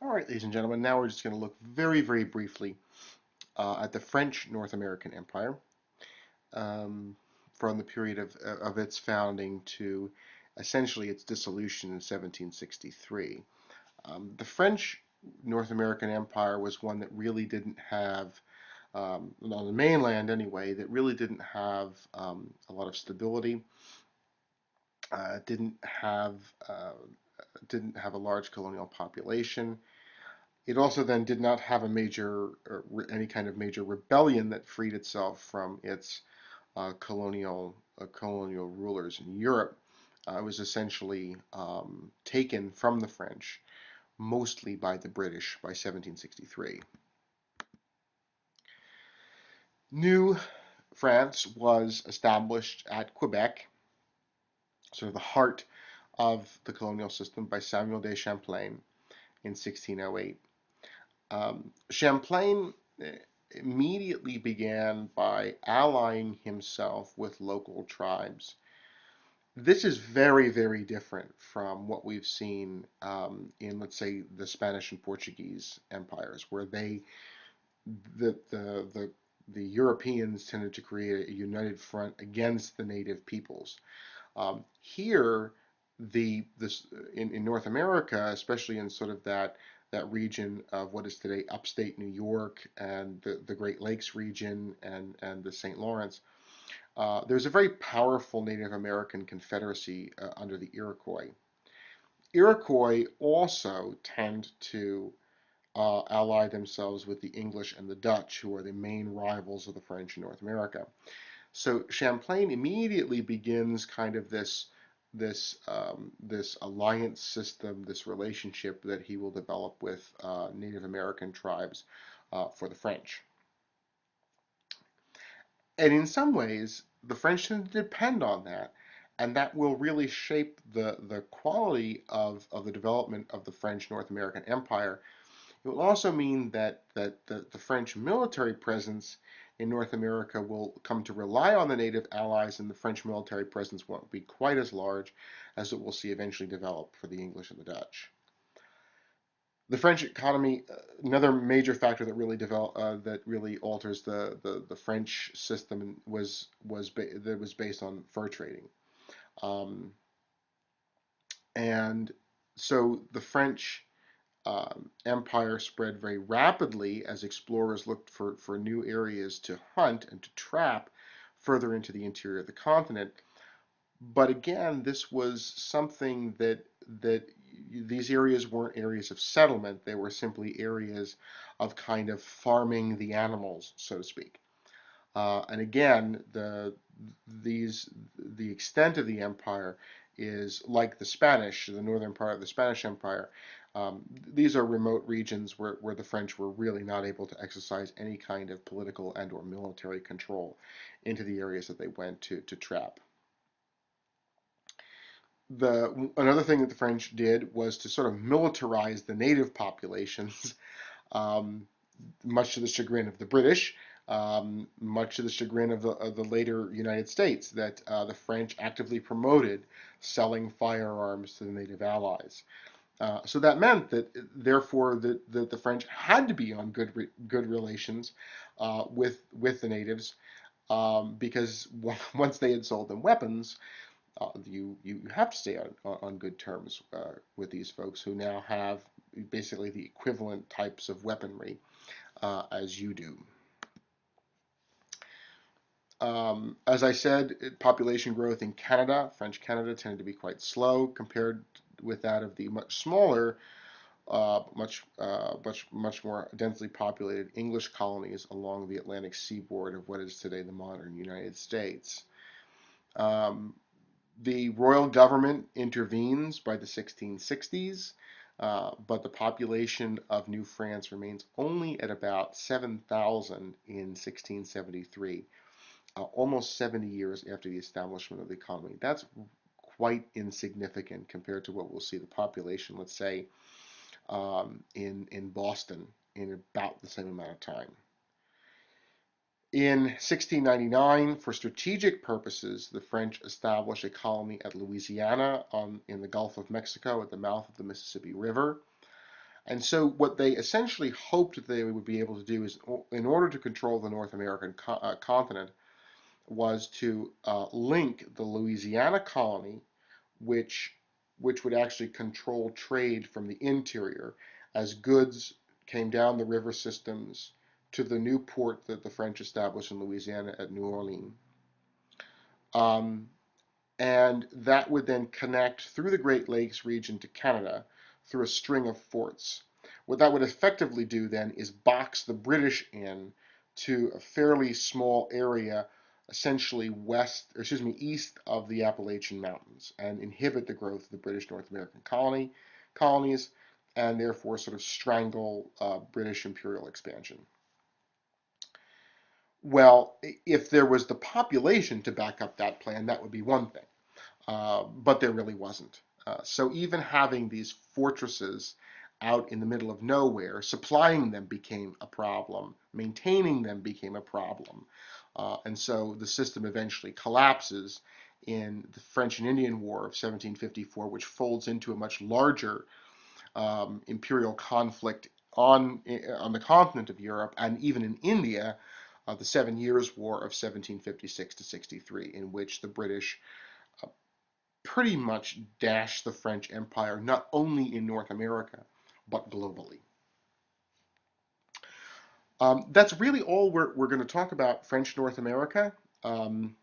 All right, ladies and gentlemen, now we're just going to look very, very briefly at the French North American Empire um, from the period of its founding to essentially its dissolution in 1763. The French North American Empire was one that really didn't have, on the mainland anyway, that really didn't have a lot of stability, didn't have uh, didn't have a large colonial population. It also then did not have a major, any kind of major rebellion that freed itself from its colonial rulers in Europe. It was essentially taken from the French, mostly by the British, by 1763. New France was established at Quebec, sort of the heart of the colonial system, by Samuel de Champlain in 1608. Champlain immediately began by allying himself with local tribes. This is very, very different from what we've seen in, let's say, the Spanish and Portuguese empires, where the, the, the, the Europeans tended to create a united front against the native peoples. Here, in North America, especially in sort of that region of what is today upstate New York and the Great Lakes region and the St. Lawrence, there's a very powerful Native American confederacy under the Iroquois. Iroquois also tend to ally themselves with the English and the Dutch, who are the main rivals of the French in North America. So Champlain immediately begins kind of this alliance system, this relationship that he will develop with Native American tribes for the French. And in some ways, the French tend to depend on that, and that will really shape the quality of the development of the French North American Empire. It will also mean that the French military presence in North America will come to rely on the native allies, and the French military presence won't be quite as large as it will see eventually develop for the English and the Dutch. The French economy, another major factor that really alters the French system that was based on fur trading, um, and so the French empire spread very rapidly as explorers looked for new areas to hunt and to trap further into the interior of the continent. But again, this was something that these areas weren't areas of settlement. They were simply areas of kind of farming the animals, so to speak. And again, the extent of the empire is like the northern part of the Spanish Empire. These are remote regions where the French were really not able to exercise any kind of political and or military control into the areas that they went to trap. Another thing that the French did was to sort of militarize the native populations, um, much to the chagrin of the British, much to the chagrin of the later United States, that the French actively promoted selling firearms to the native allies. So that meant that, therefore, the French had to be on good relations with the natives, because once they had sold them weapons, you have to stay on good terms with these folks who now have basically the equivalent types of weaponry as you do. As I said, population growth in Canada, French Canada, tended to be quite slow compared with that of the much smaller, much more densely populated English colonies along the Atlantic seaboard of what is today the modern United States. Um, the royal government intervenes by the 1660s, but the population of New France remains only at about 7,000 in 1673, almost 70 years after the establishment of the economy. That's quite insignificant compared to what we'll see the population, let's say, in Boston in about the same amount of time. In 1699, for strategic purposes, the French established a colony at Louisiana in the Gulf of Mexico at the mouth of the Mississippi River. And so what they essentially hoped that they would be able to do is, in order to control the North American continent, was to link the Louisiana colony, which which would actually control trade from the interior as goods came down the river systems to the new port that the French established in Louisiana at New Orleans. Um, and that would then connect through the Great Lakes region to Canada through a string of forts. What that would effectively do then is box the British in to a fairly small area, essentially east of the Appalachian Mountains, and inhibit the growth of the British North American colonies, and therefore sort of strangle British imperial expansion. Well, if there was the population to back up that plan, that would be one thing. But there really wasn't. So even having these fortresses out in the middle of nowhere, supplying them became a problem, maintaining them became a problem. And so the system eventually collapses in the French and Indian War of 1754, which folds into a much larger imperial conflict on the continent of Europe and even in India, the 7 Years' War of 1756 to 63, in which the British pretty much dashed the French Empire, not only in North America, but globally. That's really all we're going to talk about French North America. Um,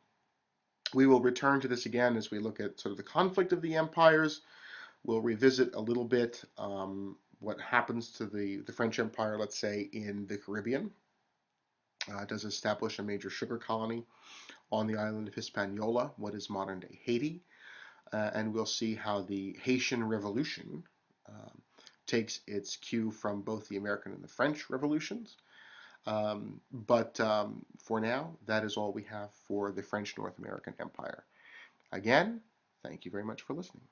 we will return to this again as we look at sort of the conflict of the empires. We'll revisit a little bit what happens to the French Empire, let's say, in the Caribbean. It does establish a major sugar colony on the island of Hispaniola, what is modern day Haiti. And we'll see how the Haitian Revolution takes its cue from both the American and the French revolutions. But for now, that is all we have for the French North American Empire. Again, thank you very much for listening.